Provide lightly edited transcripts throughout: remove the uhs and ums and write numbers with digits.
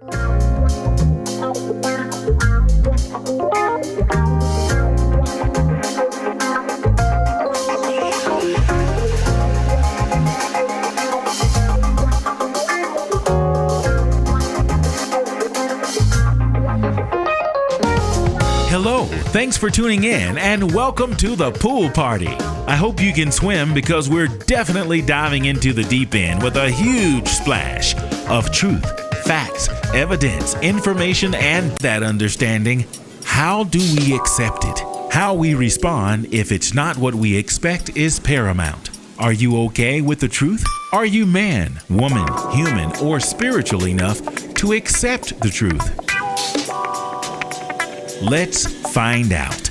Hello, thanks for tuning in and welcome to the pool party. I hope you can swim because we're definitely diving into the deep end with a huge splash of truth, facts, evidence, information, and that understanding. How do we accept it? How we respond if it's not what we expect is paramount. Are you okay with the truth? Are you man, woman, human, or spiritual enough to accept the truth? Let's find out.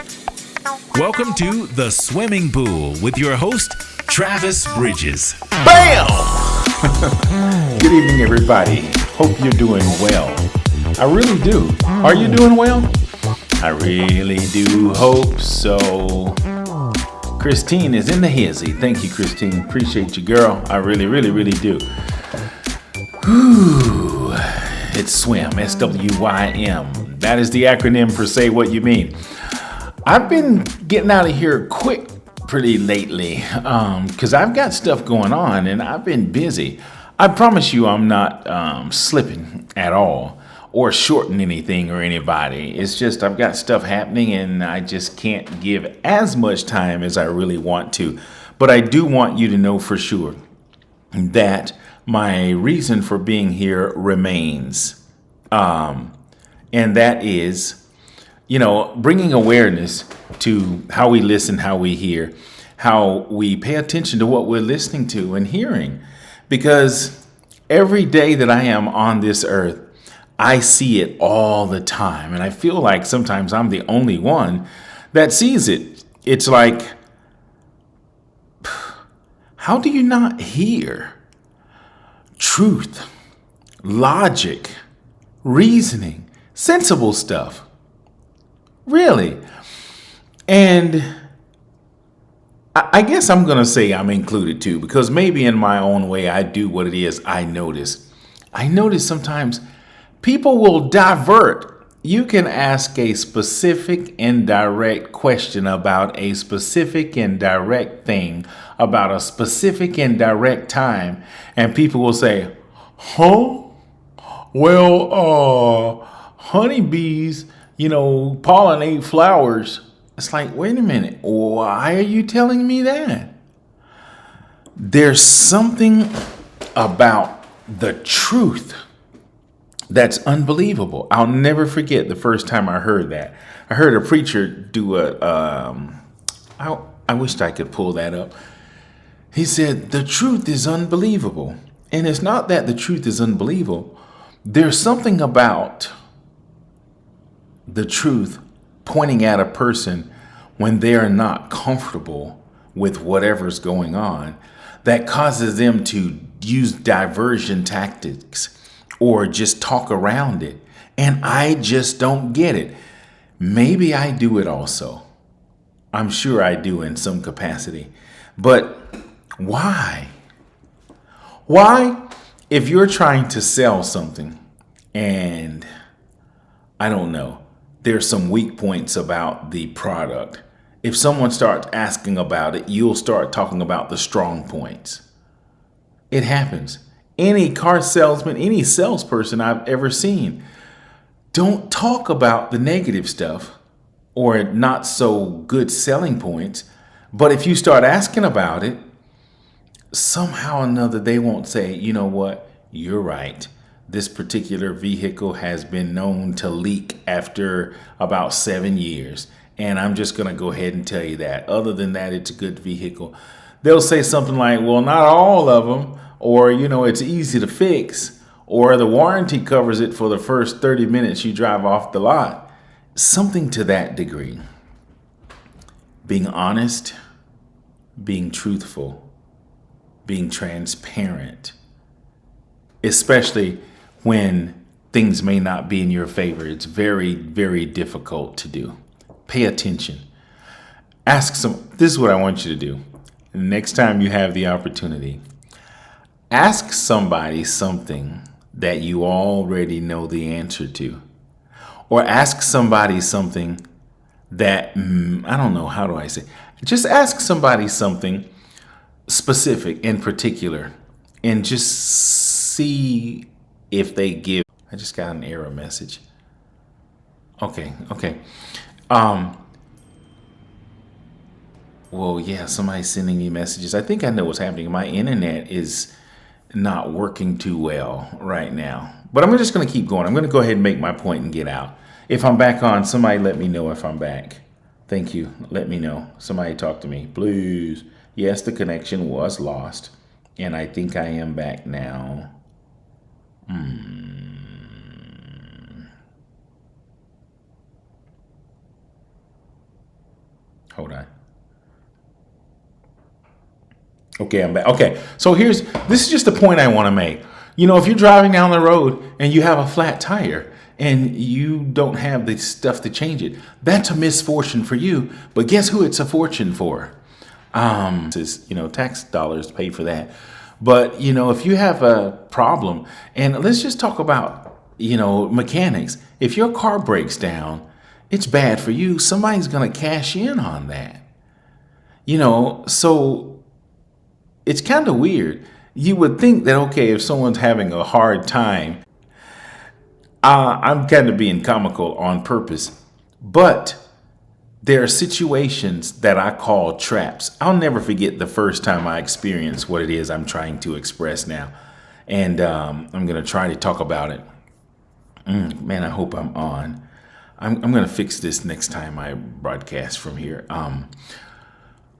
Welcome to The Swimming Pool with your host, Travis Bridges. Bam! Good evening, everybody. Hope you're doing well. I really do. Are you doing well? I really do hope so. Christine is in the hizzy. Thank you, Christine. Appreciate you, girl. I really do. Whew. It's SWIM, S-W-Y-M. That is the acronym for Say What You Mean. I've been getting out of here quick pretty lately because I've got stuff going on and I've been busy. I promise you I'm not slipping at all or shorting anything or anybody. It's just I've got stuff happening and I just can't give as much time as I really want to. But I do want you to know for sure that my reason for being here remains. And that is, bringing awareness to how we listen, how we hear, how we pay attention to what we're listening to and hearing. Because every day that I am on this earth, I see it all the time. And I feel like sometimes I'm the only one that sees it. It's like, how do you not hear truth, logic, reasoning? Sensible stuff. Really. And I guess I'm going to say I'm included too, because maybe in my own way I do what it is I notice. I notice sometimes people will divert. You can ask a specific and direct question about a specific and direct thing, about a specific and direct time, and people will say, huh? Well, honeybees, pollinate flowers. It's like, wait a minute. Why are you telling me that? There's something about the truth that's unbelievable. I'll never forget the first time I heard that. I heard a preacher do I wished I could pull that up. He said, the truth is unbelievable. And it's not that the truth is unbelievable. There's something about the truth pointing at a person when they're not comfortable with whatever's going on that causes them to use diversion tactics or just talk around it. And I just don't get it. Maybe I do it also. I'm sure I do in some capacity. But why? Why? If you're trying to sell something and I don't know, there's some weak points about the product. If someone starts asking about it, you'll start talking about the strong points. It happens. Any car salesman, any salesperson I've ever seen, don't talk about the negative stuff or not so good selling points. But if you start asking about it, somehow or another, they won't say, you know what, you're right. This particular vehicle has been known to leak after about 7 years. And I'm just going to go ahead and tell you that. Other than that, it's a good vehicle. They'll say something like, well, not all of them. Or, it's easy to fix. Or the warranty covers it for the first 30 minutes you drive off the lot. Something to that degree. Being honest, being truthful, being transparent. Especially when things may not be in your favor. It's very, very difficult to do. Pay attention. This is what I want you to do. Next time you have the opportunity, ask somebody something that you already know the answer to. Or ask somebody something that, I don't know, how do I say? Just ask somebody something specific in particular and just see if they give. I just got an error message. Okay. Well, yeah, somebody's sending me messages. I think I know what's happening. My internet is not working too well right now. But I'm just going to keep going. I'm going to go ahead and make my point and get out. If I'm back on, somebody let me know if I'm back. Thank you. Let me know. Somebody talk to me, please. Yes, the connection was lost. And I think I am back now. Hold on. Okay, I'm back. Okay, so this is just the point I want to make. If you're driving down the road and you have a flat tire and you don't have the stuff to change it, that's a misfortune for you. But guess who it's a fortune for? Tax dollars pay for that. But, if you have a problem, and let's just talk about, mechanics. If your car breaks down, it's bad for you. Somebody's going to cash in on that. So it's kind of weird. You would think that, okay, if someone's having a hard time, I'm kind of being comical on purpose, but there are situations that I call traps. I'll never forget the first time I experienced what it is I'm trying to express now. And I'm going to try to talk about it. Man, I hope I'm on. I'm going to fix this next time I broadcast from here.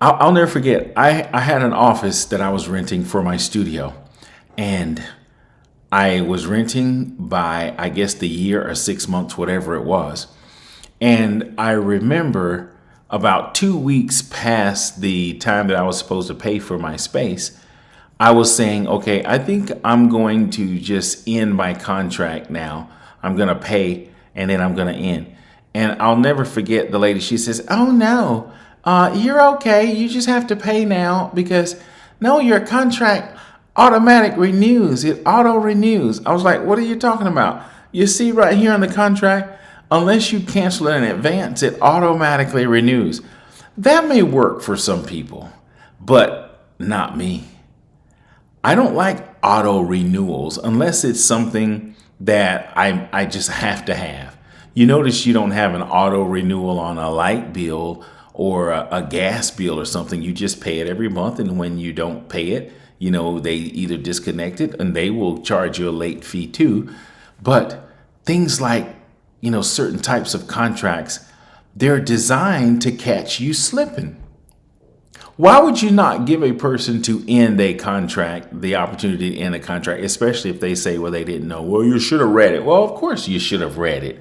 I'll never forget. I had an office that I was renting for my studio, and I was renting by, I guess, the year or 6 months, whatever it was. And I remember about 2 weeks past the time that I was supposed to pay for my space, I was saying, okay, I think I'm going to just end my contract now. I'm going to pay and then I'm going to end. And I'll never forget the lady. She says, oh, no. You're okay. You just have to pay now because no, your contract automatic renews. It auto renews. I was like, what are you talking about? You see right here in the contract, unless you cancel it in advance, it automatically renews. That may work for some people, but not me. I don't like auto renewals unless it's something that I just have to have. You notice you don't have an auto renewal on a light bill or a gas bill or something. You just pay it every month, and when you don't pay it, they either disconnect it and they will charge you a late fee too. But things like, certain types of contracts, they're designed to catch you slipping. Why would you not give a person to end a contract the opportunity to end a contract, especially if they say, well, they didn't know? Well, you should have read it. Well, of course you should have read it.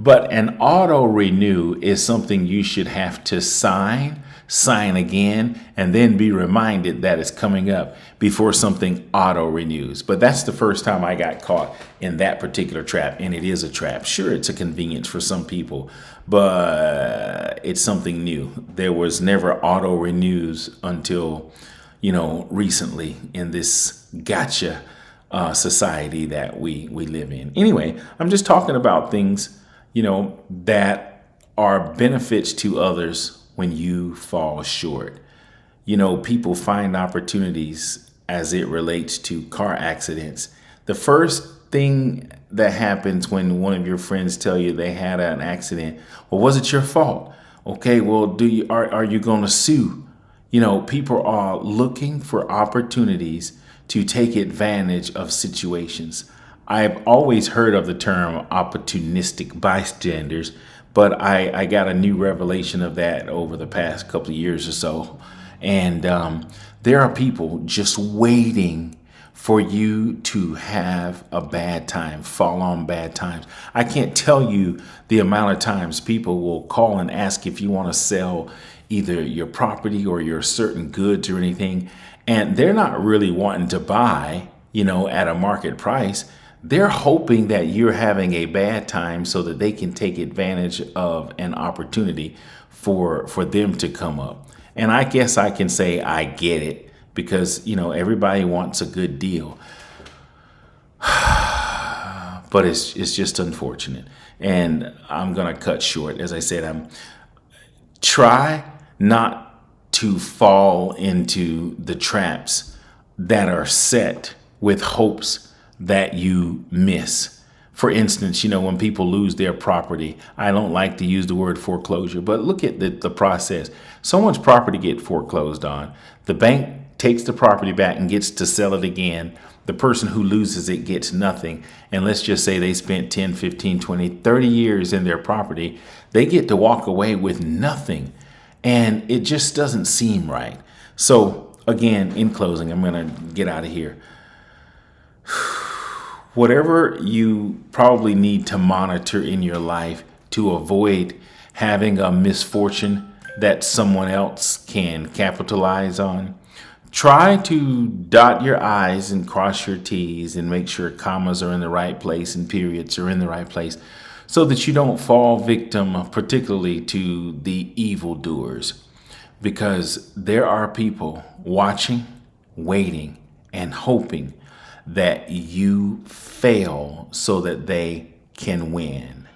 But an auto renew is something you should have to sign again, and then be reminded that it's coming up before something auto renews. But that's the first time I got caught in that particular trap, and it is a trap. Sure, it's a convenience for some people, but it's something new. There was never auto renews until, recently in this gotcha society that we live in. Anyway, I'm just talking about things that are benefits to others when you fall short. People find opportunities as it relates to car accidents. The first thing that happens when one of your friends tell you they had an accident, well, was it your fault? Okay, well, are you going to sue? People are looking for opportunities to take advantage of situations. I've always heard of the term opportunistic bystanders, but I got a new revelation of that over the past couple of years or so. And there are people just waiting for you to have a bad time, fall on bad times. I can't tell you the amount of times people will call and ask if you want to sell either your property or your certain goods or anything. And they're not really wanting to buy, at a market price. They're hoping that you're having a bad time so that they can take advantage of an opportunity for them to come up. And I guess I can say I get it because, everybody wants a good deal. But it's just unfortunate. And I'm going to cut short. As I said, try not to fall into the traps that are set with hopes that you miss. For instance, when people lose their property, I don't like to use the word foreclosure, but look at the process. Someone's property get foreclosed on. The bank takes the property back and gets to sell it again. The person who loses it gets nothing. And let's just say they spent 10, 15, 20, 30 years in their property. They get to walk away with nothing. And it just doesn't seem right. So again, in closing, I'm going to get out of here. Whatever you probably need to monitor in your life to avoid having a misfortune that someone else can capitalize on, try to dot your I's and cross your T's and make sure commas are in the right place and periods are in the right place so that you don't fall victim particularly to the evildoers. Because there are people watching, waiting, and hoping that you fail so that they can win.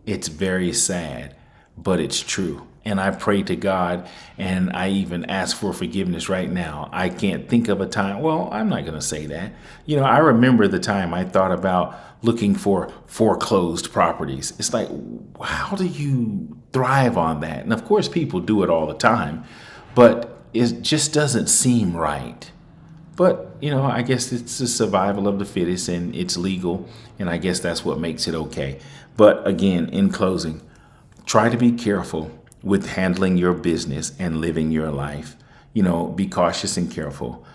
It's very sad, but it's true. And I pray to God, and I even ask for forgiveness right now. I can't think of a time. Well, I'm not going to say that. I remember the time I thought about looking for foreclosed properties. It's like, how do you thrive on that? And of course, people do it all the time, but it just doesn't seem right. But, I guess it's the survival of the fittest and it's legal. And I guess that's what makes it okay. But again, in closing, try to be careful with handling your business and living your life. Be cautious and careful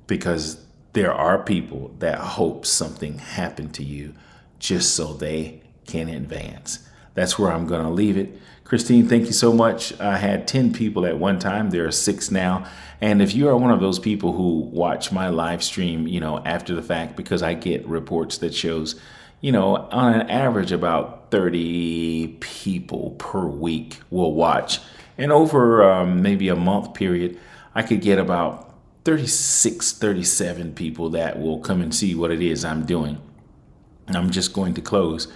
because there are people that hope something happened to you just so they can advance. That's where I'm going to leave it. Christine, thank you so much. I had 10 people at one time. There are 6 now. And if you are one of those people who watch my live stream, after the fact, because I get reports that shows, on an average about 30 people per week will watch. And over maybe a month period, I could get about 36, 37 people that will come and see what it is I'm doing. I'm just going to close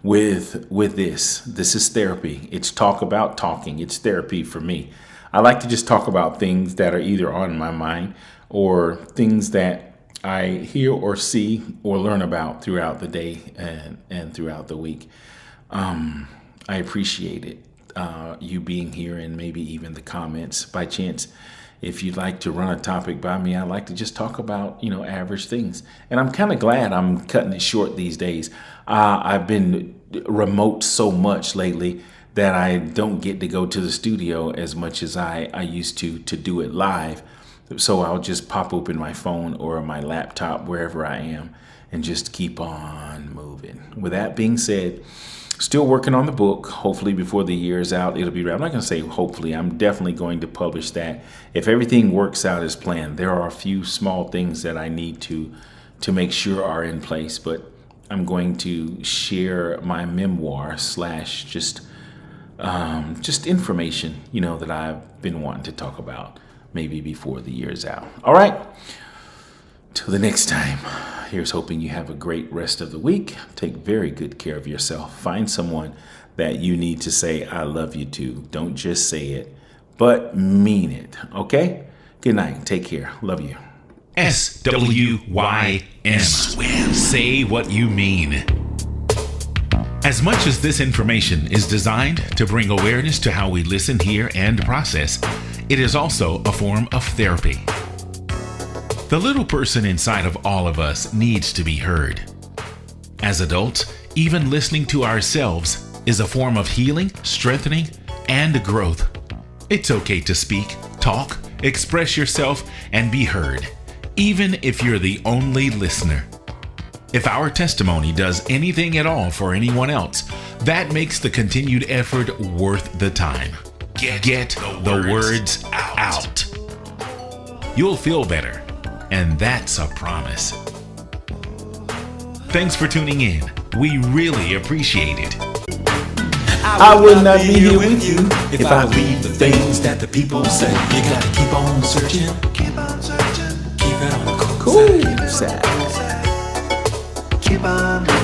with this. This is therapy. It's talk about talking. It's therapy for me. I like to just talk about things that are either on my mind or things that I hear or see or learn about throughout the day and throughout the week. I appreciate it. You being here and maybe even the comments. By chance, if you'd like to run a topic by me, I like to just talk about, average things. And I'm kind of glad I'm cutting it short these days. I've been remote so much lately that I don't get to go to the studio as much as I used to do it live. So I'll just pop open my phone or my laptop wherever I am and just keep on moving. With that being said, still working on the book. Hopefully before the year is out, it'll be ready. I'm not going to say hopefully. I'm definitely going to publish that. If everything works out as planned, there are a few small things that I need to make sure are in place, but I'm going to share my memoir / just information, that I've been wanting to talk about maybe before the year's out. All right. Till the next time, here's hoping you have a great rest of the week. Take very good care of yourself. Find someone that you need to say, I love you to. Don't just say it, but mean it. Okay? Good night. Take care. Love you. SWYM. Say what you mean. As much as this information is designed to bring awareness to how we listen, hear, and process, it is also a form of therapy. The little person inside of all of us needs to be heard. As adults, even listening to ourselves is a form of healing, strengthening, and growth. It's okay to speak, talk, express yourself, and be heard, even if you're the only listener. If our testimony does anything at all for anyone else, that makes the continued effort worth the time. Get the words out. You'll feel better, and that's a promise. Thanks for tuning in. We really appreciate it. I would not be here with you if I believed the things that the people say. You gotta keep on searching. Keep it on the cool side. keep on